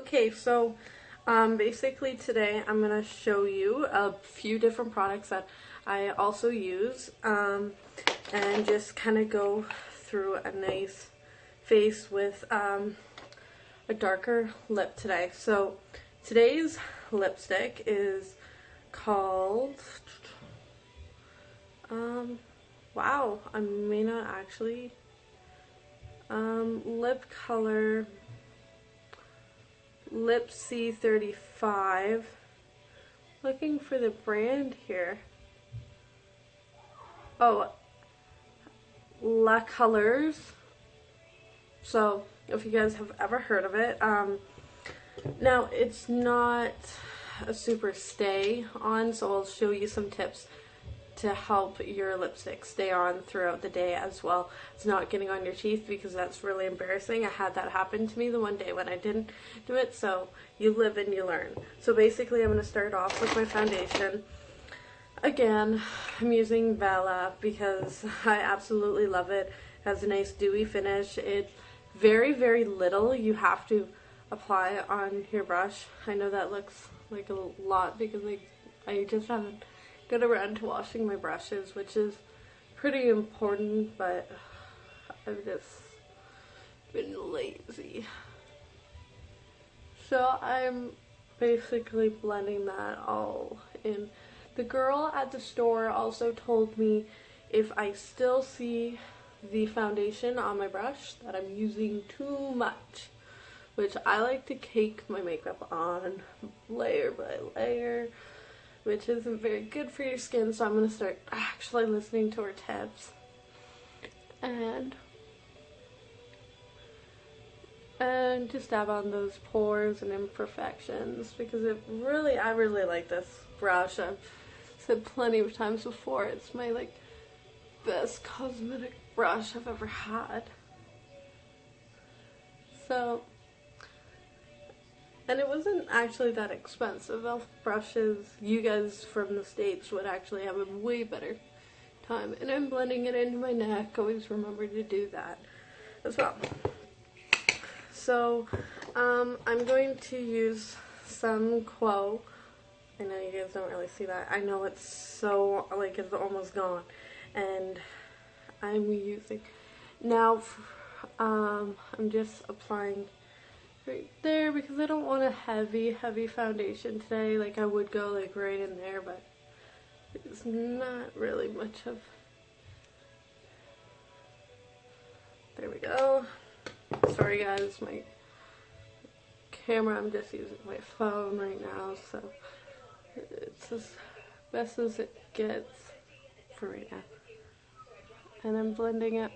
Okay, so basically today I'm going to show you a few different products that I also use and just kind of go through a nice face with a darker lip today. So today's lipstick is called, wow, I may not actually, lip color Lip C35. Looking for the brand here. Oh, La Colors. So if you guys have ever heard of it, now it's not a super stay on, so I'll show you some tips to help your lipstick stay on throughout the day as well. It's not getting on your teeth, because that's really embarrassing. I had that happen to me the one day when I didn't do it, so you live and you learn. So basically I'm going to start off with my foundation. Again, I'm using Bella because I absolutely love it. It has a nice dewy finish. It's very, very little you have to apply on your brush. I know that looks like a lot because I just haven't got around to washing my brushes, which is pretty important, but I've just been lazy. So I'm basically blending that all in. The girl at the store also told me if I still see the foundation on my brush that I'm using too much, which I like to cake my makeup on layer by layer, which isn't very good for your skin, so I'm going to start actually listening to her tips. And just dab on those pores and imperfections, because I really like this brush. I've said plenty of times before, it's my best cosmetic brush I've ever had. So, and it wasn't actually that expensive. Elf brushes, you guys from the States would actually have a way better time. And I'm blending it into my neck. Always remember to do that as well. So, I'm going to use some Quo. I know you guys don't really see that. I know it's so, it's almost gone. And I'm using, now, I'm just applying right there because I don't want a heavy foundation today. I would go right in there, but it's not really much of. There we go. Sorry guys, my camera, I'm just using my phone right now, so it's as best as it gets for right now. And I'm blending it.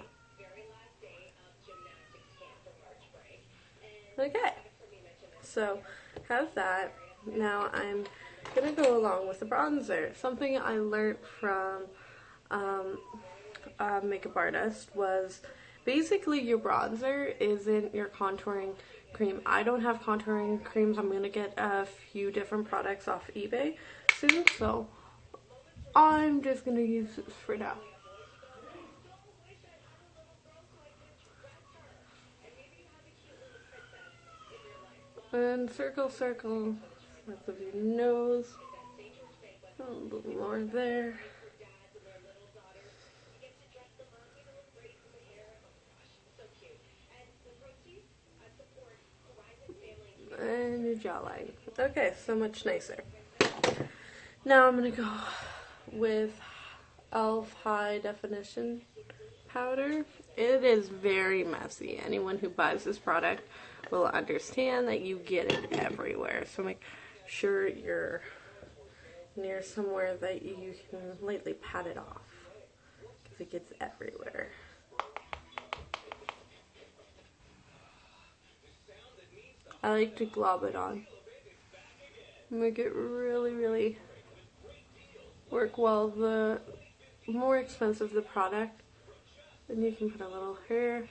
Okay, so have that. Now I'm gonna go along with the bronzer. Something I learned from a makeup artist was basically your bronzer isn't your contouring cream. I don't have contouring creams. I'm gonna get a few different products off eBay soon, so I'm just gonna use this for now. And circle, length of your nose, a little more there. And your jawline. Okay, so much nicer. Now I'm going to go with e.l.f. High Definition Powder. It is very messy. Anyone who buys this product will understand that you get it everywhere. So make sure you're near somewhere that you can lightly pat it off, because it gets everywhere. I like to glob it on. Make it really work well. The more expensive the product, then you can put a little here,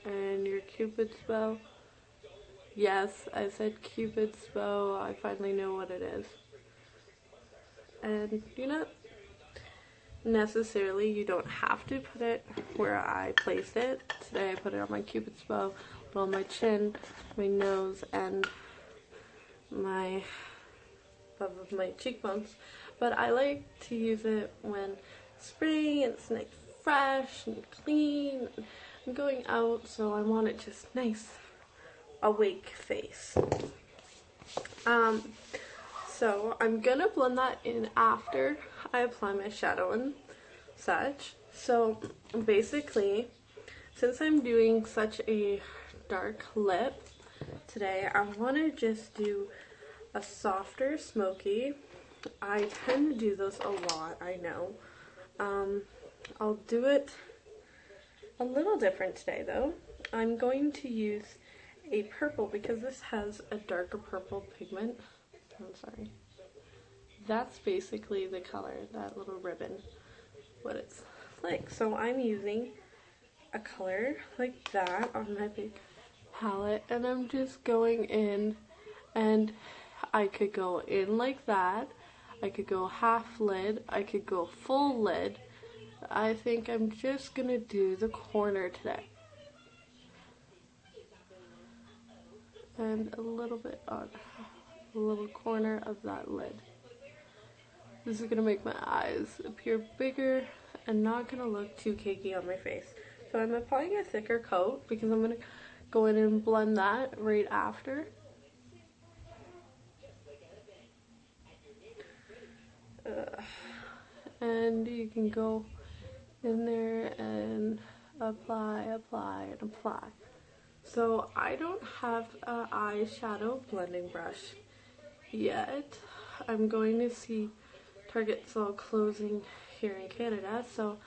and your Cupid's bow. Yes, I said Cupid's bow. I finally know what it is. And you don't have to put it where I placed it. Today I put it on my Cupid's bow, on my chin, my nose, and of my cheekbones, but I like to use it when spring and it's nice, fresh and clean. I'm going out, so I want it just nice, awake face. So I'm gonna blend that in after I apply my shadow and such. So basically, since I'm doing such a dark lip today, I want to just do a softer smoky. I tend to do those a lot, I know. I'll do it a little different today though. I'm going to use a purple because this has a darker purple pigment. I'm sorry. That's basically the color, that little ribbon, what it's like. So I'm using a color like that on my big palette, and I'm just going in, and I could go in like that, I could go half lid, I could go full lid. I think I'm just gonna do the corner today. And a little bit on a little corner of that lid. This is gonna make my eyes appear bigger and not gonna look too cakey on my face. So I'm applying a thicker coat because I'm gonna go in and blend that right after. And you can go in there and apply, apply, and apply. So I don't have an eyeshadow blending brush yet. I'm going to see Target's all closing here in Canada, so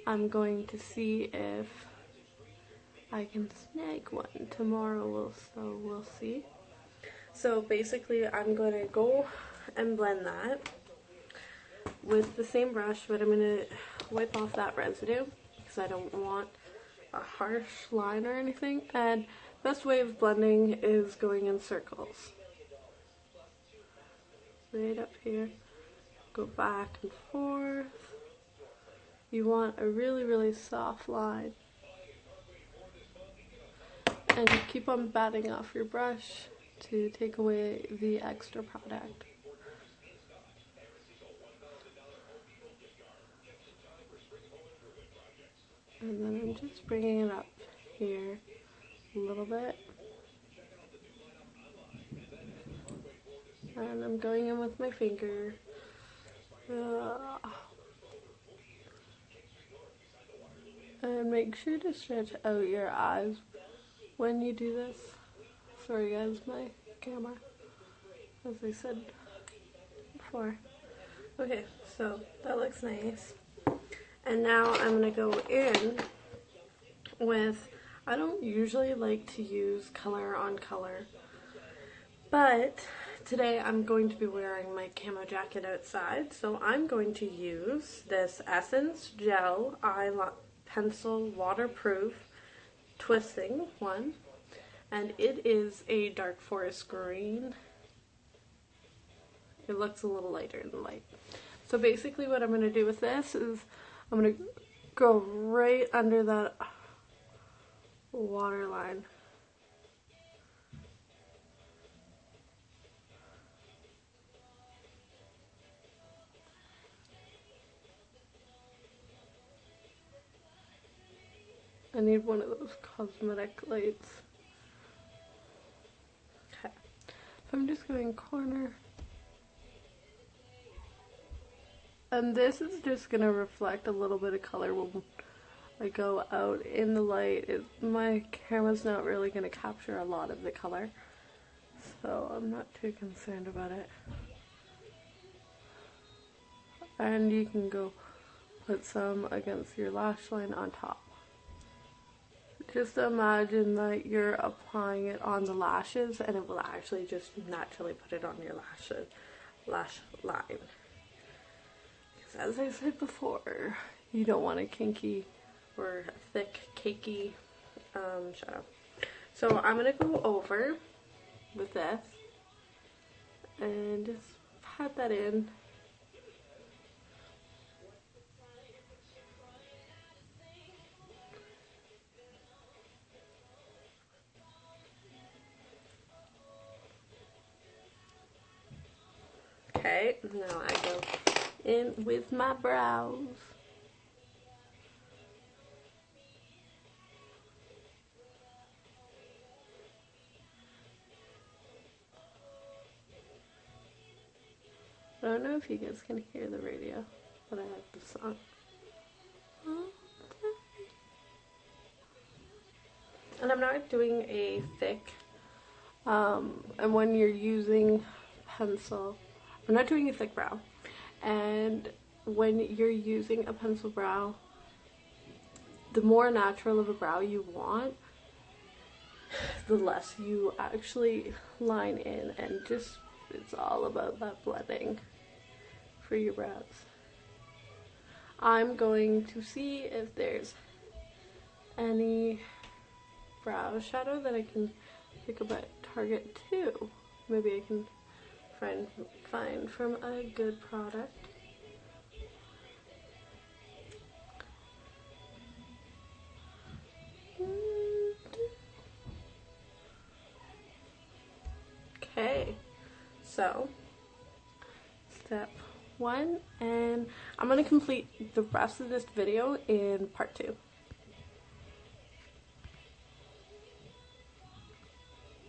I'm going to see if I can snag one tomorrow. We'll see. So basically I'm going to go and blend that with the same brush, but I'm going to wipe off that residue because I don't want a harsh line or anything. And best way of blending is going in circles. Right up here, go back and forth. You want a really, really soft line. And you keep on batting off your brush to take away the extra product. And then I'm just bringing it up here a little bit. And I'm going in with my finger. And make sure to stretch out your eyes when you do this. Sorry guys, my camera, as I said before. Okay, so that looks nice. And now I'm going to go in with, I don't usually like to use color on color, but today I'm going to be wearing my camo jacket outside, so I'm going to use this Essence Gel Eye Pencil Waterproof Twisting one, and it is a dark forest green. It looks a little lighter in the light. So basically what I'm going to do with this is I'm going to go right under that water line. I need one of those cosmetic lights. Okay. So I'm just going corner. And this is just going to reflect a little bit of color when I go out in the light. My camera's not really going to capture a lot of the color, so I'm not too concerned about it. And you can go put some against your lash line on top. Just imagine that you're applying it on the lashes and it will actually just naturally put it on your lash line. Because as I said before, you don't want a kinky or a thick, cakey shadow. So I'm going to go over with this and just pat that in. Okay, Okay, now I go in with my brows. I don't know if you guys can hear the radio, but I have the song. And I'm not doing a thick, and when you're using pencil, I'm not doing a thick brow. And when you're using a pencil brow, the more natural of a brow you want, the less you actually line in, and just, it's all about that blending for your brows. I'm going to see if there's any brow shadow that I can pick up at Target too. Maybe I can find from a good product. Okay, so step 1, and I'm going to complete the rest of this video in part 2.